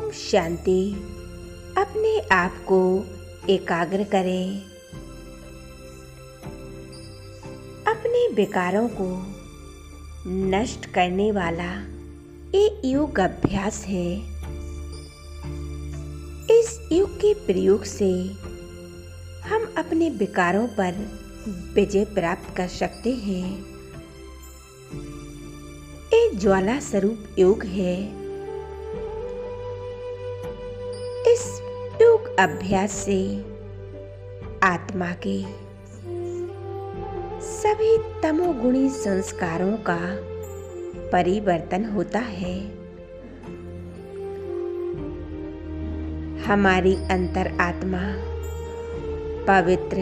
ओम शांति। अपने आप को एकाग्र करें। अपने विकारों को नष्ट करने वाला ये योग अभ्यास है। इस योग के प्रयोग से हम अपने विकारों पर विजय प्राप्त कर सकते हैं। ये ज्वाला स्वरूप योग है। इस योग अभ्यास से आत्मा के सभी तमोगुणी संस्कारों का परिवर्तन होता है। हमारी अंतरात्मा पवित्र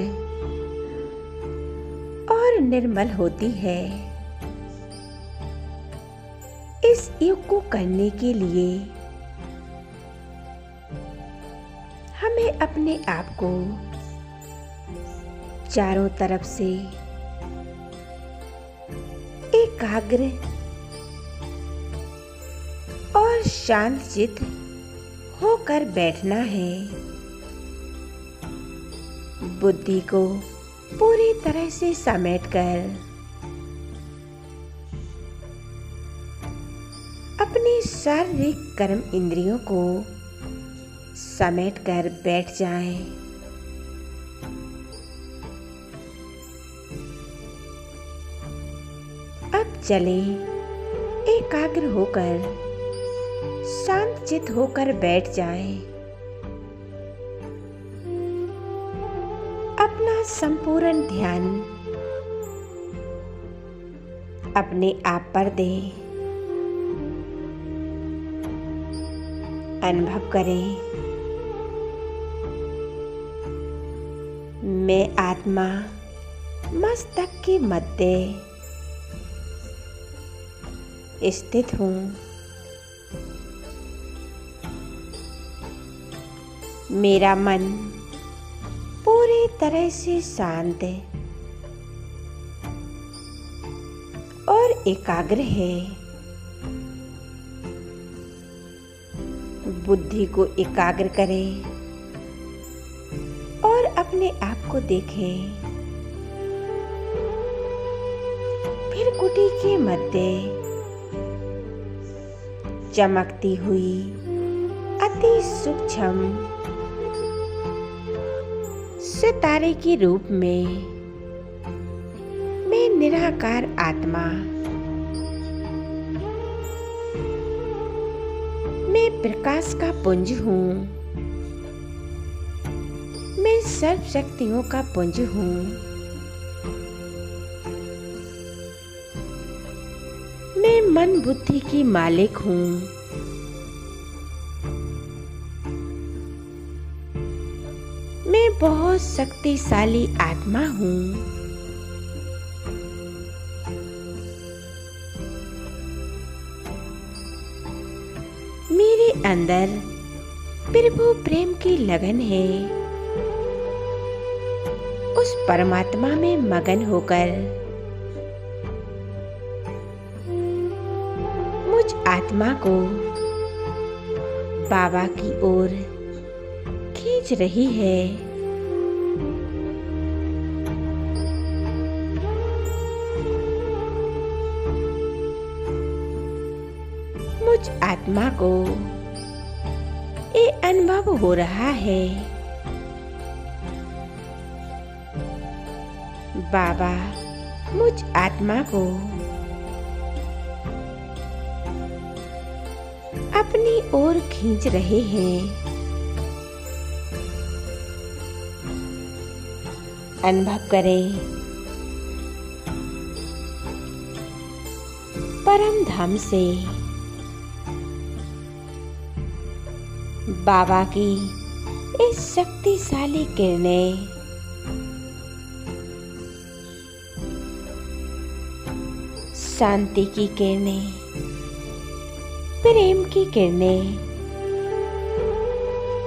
और निर्मल होती है। इस योग को करने के लिए हमें अपने आप को चारों तरफ से एकाग्र और शांत चित्त होकर बैठना है। बुद्धि को पूरी तरह से समेटकर अपनी शारीरिक कर्म इंद्रियों को समेटकर बैठ जाएं। अब चलें, एकाग्र होकर शांत चित्त होकर बैठ जाएं। अपना संपूर्ण ध्यान अपने आप पर दें। अनुभव करें, मैं आत्मा मस्तक के मध्य स्थित हूँ। मेरा मन पूरी तरह से शांत और एकाग्र है। बुद्धि को एकाग्र करें और अपने आप को देखें। फिर कुटी के मध्य चमकती हुई अति सूक्ष्म सितारे के रूप में मैं निराकार आत्मा, मैं प्रकाश का पुंज हूँ। मैं सर्व शक्तियों का पुंज हूँ। मैं मन बुद्धि की मालिक हूँ। मैं बहुत शक्तिशाली आत्मा हूँ। मेरे अंदर प्रभु प्रेम की लगन है। उस परमात्मा में मगन होकर मुझ आत्मा को बाबा की ओर खींच रही है। मुझ आत्मा को ये अनुभव हो रहा है, बाबा मुझ आत्मा को अपनी ओर खींच रहे हैं। अनुभव करें, परम धाम से बाबा की इस शक्तिशाली किरणें शांति की किरणें, प्रेम की किरणें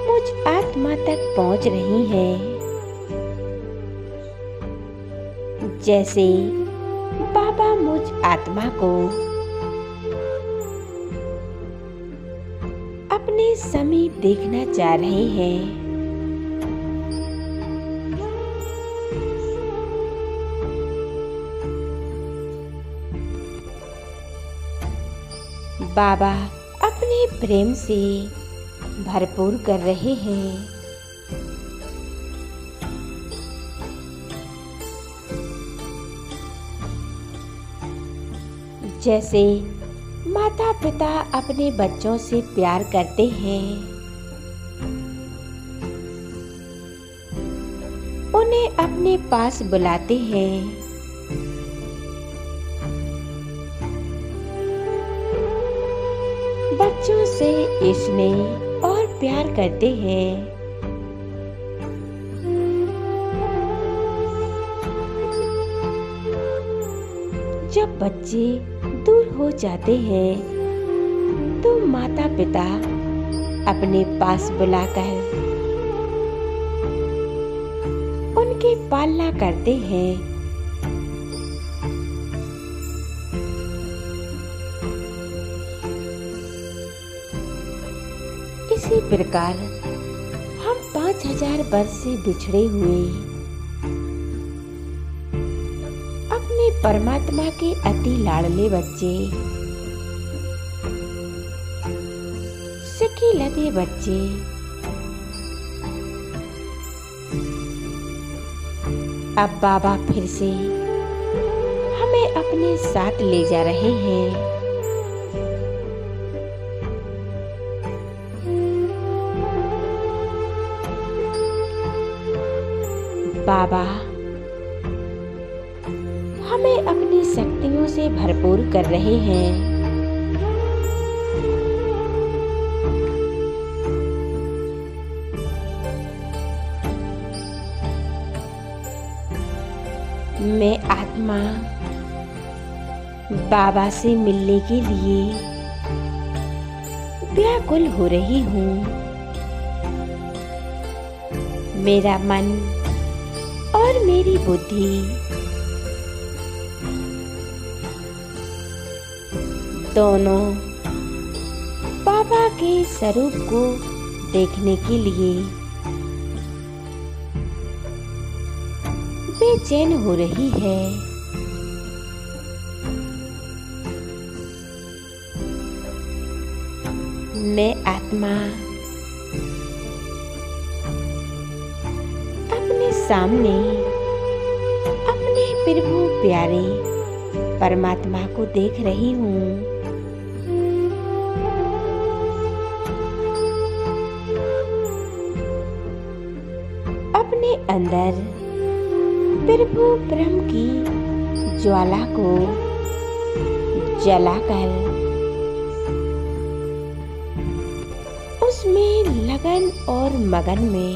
मुझ आत्मा तक पहुंच रही हैं। जैसे बाबा मुझ आत्मा को अपने अपने समीप देखना चाह रहे हैं। बाबा अपने प्रेम से भरपूर कर रहे हैं। जैसे माता पिता अपने बच्चों से प्यार करते हैं, उन्हें अपने पास बुलाते हैं। बच्चों से स्नेह और प्यार करते हैं। जब बच्चे दूर हो जाते हैं तो माता पिता अपने पास बुलाकर उनकी पालना करते हैं। इसी प्रकार हम 5000 वर्ष से बिछड़े हुए अपने परमात्मा के अति लाडले बच्चे, सखी लगे बच्चे, अब बाबा फिर से हमें अपने साथ ले जा रहे हैं। बाबा हमें अपनी शक्तियों से भरपूर कर रहे हैं। मैं आत्मा बाबा से मिलने के लिए व्याकुल हो रही हूँ। मेरा मन और मेरी बुद्धि दोनों बाबा के स्वरूप को देखने के लिए बेचैन हो रही है। मैं आत्मा अपने सामने अपने प्रभु प्यारे परमात्मा को देख रही हूँ। अपने अंदर प्रभु ब्रह्म की ज्वाला को जलाकर उसमें लगन और मगन में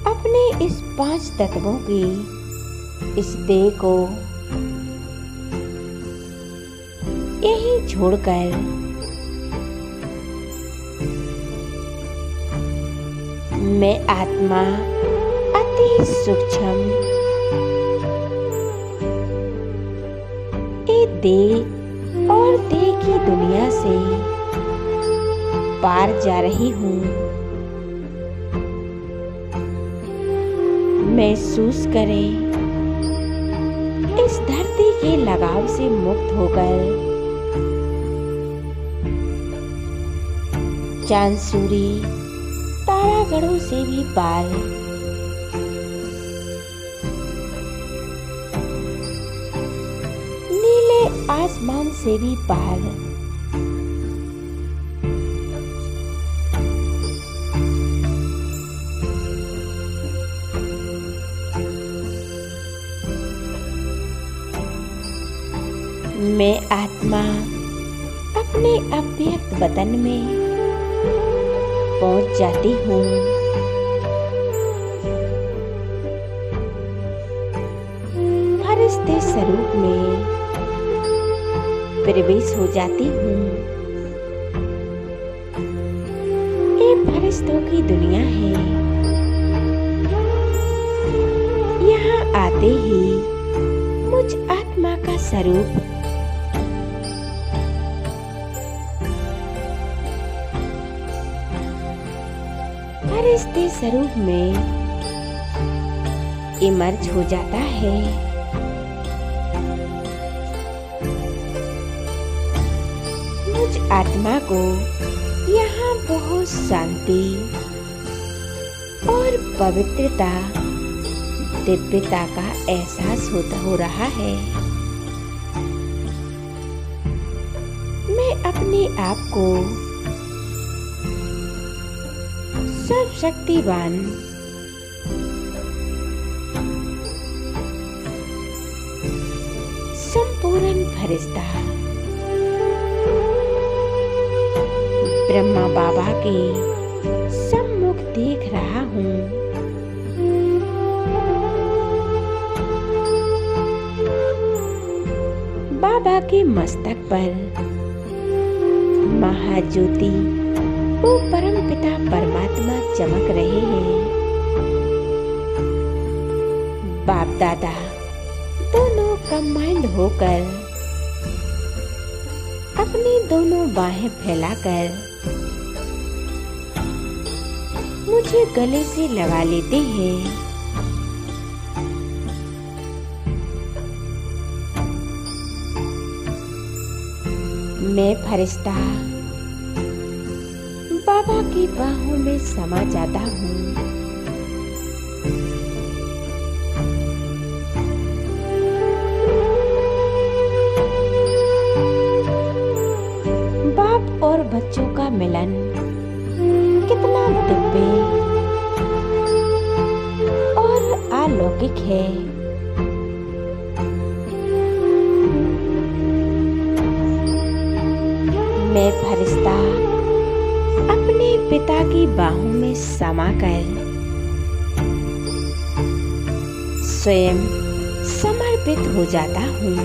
अपने इस 5 तत्वों की इस देह को यहीं छोड़कर मैं आत्मा अति सूक्ष्म ये देह और देह की दुनिया से पार जा रही हूँ। महसूस करें, इस धरती के लगाव से मुक्त होकर चांद सूर्य तारागणों से भी पार नीले आसमान से भी पार मैं आत्मा अपने अव्यक्त वतन में पहुंच जाती हूँ। फरिश्ते स्वरूप में प्रवेश हो जाती हूँ। ये फरिश्तों की दुनिया है। यहाँ आते ही मुझ आत्मा का स्वरूप फरिश्ते स्वरूप में इमर्ज हो जाता है। मुझ आत्मा को यहाँ बहुत शांति और पवित्रता, दिव्यता का एहसास हो रहा है। मैं अपने आप को सर्वशक्तिवान संपूर्ण फरिश्ता ब्रह्मा बाबा के सम्मुख देख रहा हूँ। बाबा के मस्तक पर महाज्योति वो परम पिता परमात्मा चमक रहे हैं। बाप दादा दोनों कंबाइंड होकर अपनी दोनों बाहें फैलाकर मुझे गले से लगा लेते हैं। मैं फरिश्ता बाबा की बाहों में समा जाता हूँ। बाप और बच्चों का मिलन कितना दिव्य और अलौकिक है। मैं फरिश्ता अपने पिता की बाहों में समाकर स्वयं समर्पित हो जाता हूँ।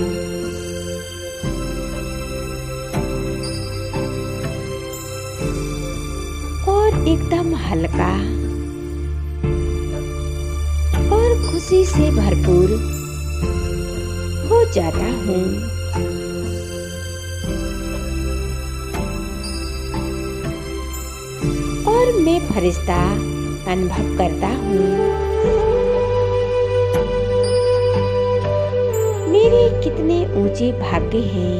और एकदम हल्का और खुशी से भरपूर हो जाता हूँ। और मैं फरिश्ता अनुभव करता हूँ मेरे कितने ऊंचे भाग्य हैं।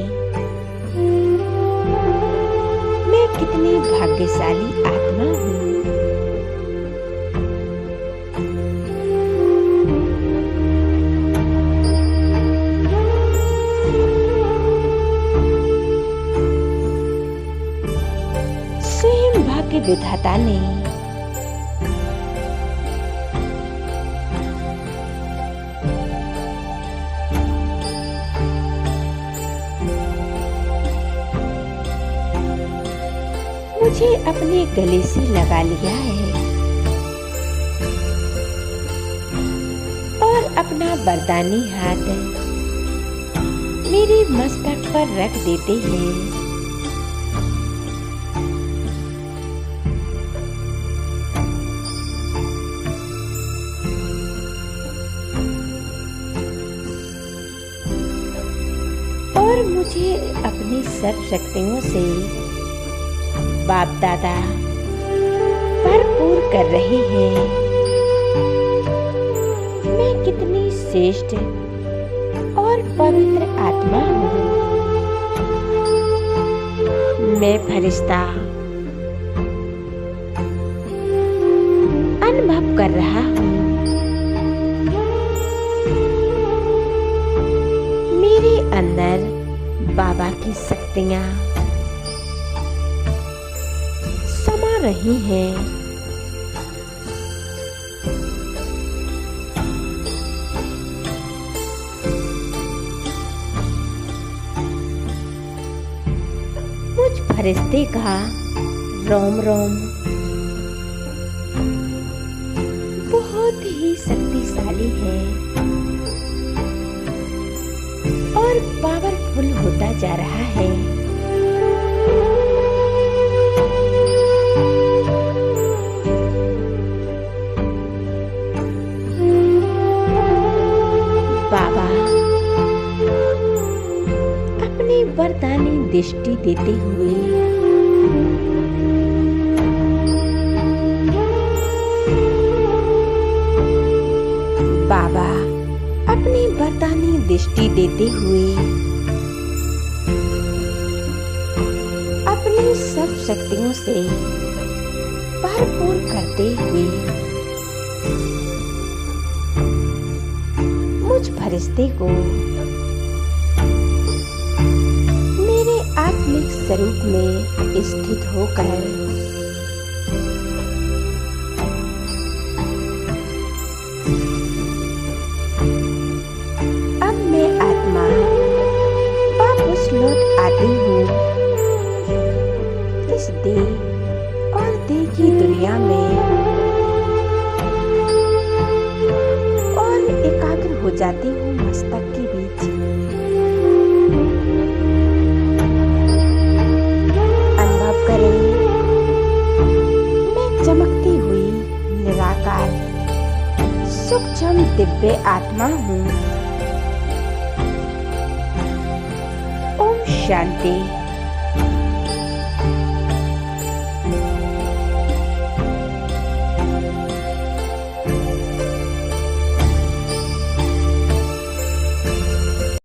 मैं कितनी भाग्यशाली आत्मा हूँ। भाग्य विधाता ने मुझे अपने गले से लगा लिया है और अपना वरदानी हाथ मेरे मस्तक पर रख देते हैं। और मुझे अपनी सब शक्तियों से बाप दादा भरपूर कर रहे हैं। मैं कितनी श्रेष्ठ और पवित्र आत्मा हूँ। मैं फरिश्ता अनुभव कर रहा हूँ मेरे अंदर बाबा की शक्तियाँ समा रही हैं। मुझ फरिश्ते का रोम रोम बहुत ही शक्तिशाली है और पावरफुल होता जा रहा है। वरदानी दृष्टि देते हुए बाबा अपनी वरदानी दृष्टि देते हुए अपनी सब शक्तियों से भरपूर करते हुए मुझ फरिश्ते को मेरे आत्मिक स्वरूप में स्थित होकर अब मैं आत्मा वापस लौट आती हूँ इस देह और देह की दुनिया में और एकाग्र हो जाती हूँ मस्तक के बीच। अनुभव करें मैं चमकती हुई निराकार सूक्ष्म दिव्य आत्मा हूँ। ओम शांति।